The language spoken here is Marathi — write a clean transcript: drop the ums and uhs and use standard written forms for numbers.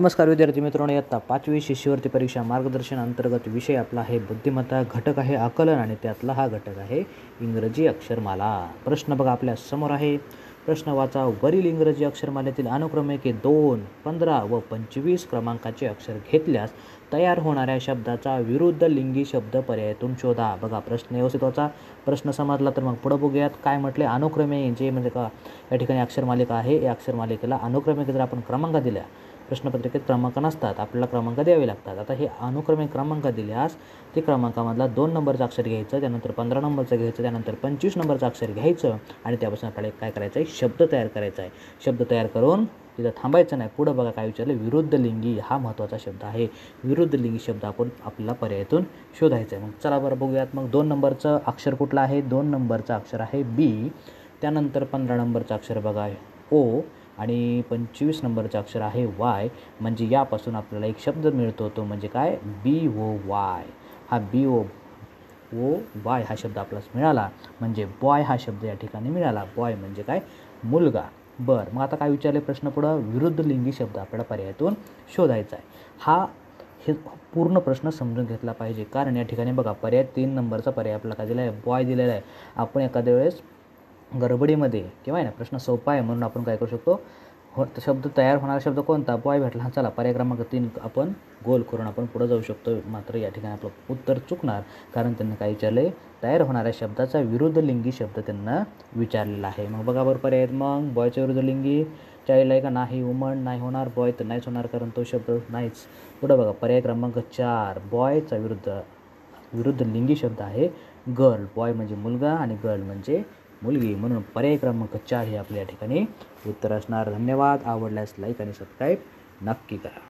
नमस्कार विद्यार्थी मित्रांनो, इयत्ता 5वी शिष्यवृत्ती परीक्षा मार्गदर्शन अंतर्गत विषय आपला आहे बुद्धिमत्ता, घटक आहे आकलन आणि त्यातला हा घटक आहे इंग्रजी अक्षरमाला। प्रश्न बघा आपल्या समोर आहे। प्रश्न वाचा। वरील इंग्रजी अक्षरमालेतील अनुक्रमे 2, 15 व 25 क्रमांकाचे अक्षर घेतल्यास तयार होणाऱ्या शब्दाचा विरुद्ध लिंगी शब्द पर्यायातून शोधा। बघा प्रश्न व्यवस्थित वाचा। प्रश्न समजला तर मग पुढे बघूयात काय म्हटले। अनुक्रमे जे म्हणजे का या ठिकाणी अक्षरमालिका आहे, या अक्षरमालिकेला अनुक्रमे जर आपण क्रमांक दिल्या, प्रश्नपत्रिकेत क्रमांक नसतात, आपल्याला क्रमांक द्यावे लागतात। आता हे अनुक्रमे क्रमांक दिल्यास ते क्रमांकामधला 2 नंबरचं अक्षर घ्यायचं, त्यानंतर 15 नंबरचं घ्यायचं, त्यानंतर 25 नंबरचं अक्षर घ्यायचं आणि त्यापासून आपल्याला काय करायचं आहे, शब्द तयार करायचा आहे। शब्द तयार करून तिथं थांबायचं नाही। पुढं बघा काय विचारलं, विरुद्ध लिंगी हा महत्त्वाचा शब्द आहे। विरुद्ध लिंगी शब्द आपल्याला पर्यायातून शोधायचा आहे। मग चला बरं बघूयात। मग 2 नंबरचं अक्षर कुठलं आहे? 2 नंबरचं अक्षर आहे बी, त्यानंतर 15 नंबरचं अक्षर बघा ओ आणि 25 नंबरचं अक्षर आहे वाय। म्हणजे यापासून आपल्याला एक शब्द मिळतो, तो म्हणजे काय, बी ओ वाय। हा बी ओ वाय हा शब्द आपल्याला मिळाला, म्हणजे बॉय हा शब्द या ठिकाणी मिळाला। बॉय म्हणजे काय, मुलगा। बरं, मग आता काय विचारले प्रश्न पुढं, विरुद्ध लिंगी शब्द आपल्याला पर्यायातून शोधायचा आहे। हे पूर्ण प्रश्न समजून घेतला पाहिजे, कारण या ठिकाणी बघा पर्याय 3 नंबरचा पर्याय आपल्याला काय दिला आहे, बॉय दिलेला आहे। आपण एखाद्या वेळेस गडबडीमध्ये किंवा आहे ना, प्रश्न सोपा आहे म्हणून आपण काय करू शकतो, शब्द तयार होणारा शब्द कोणता, बॉय भेटला, हा चला पर्याय क्रमांक 3 आपण गोल करून आपण पुढे जाऊ शकतो। मात्र या ठिकाणी आपलं उत्तर चुकणार, कारण त्यांना काय विचारले, तयार होणाऱ्या शब्दाचा विरुद्ध लिंगी शब्द त्यांना विचारलेला आहे। मग बघा बरं पर्याय, मग बॉयच्या विरुद्ध लिंगी चाइल्ड आहे का, नाही। वुमन नाही होणार, बॉय तर नाहीच होणार कारण तो शब्द नाहीच। पुढं बघा पर्याय क्रमांक 4, बॉयचा विरुद्ध लिंगी शब्द आहे गर्ल। बॉय म्हणजे मुलगा आणि गर्ल म्हणजे मुलगी, म्हणून पर्याय क्रमांक 4 हे आपल्या या ठिकाणी उत्तर असणार। धन्यवाद। आवडल्यास लाईक आणि सबस्क्राईब नक्की करा।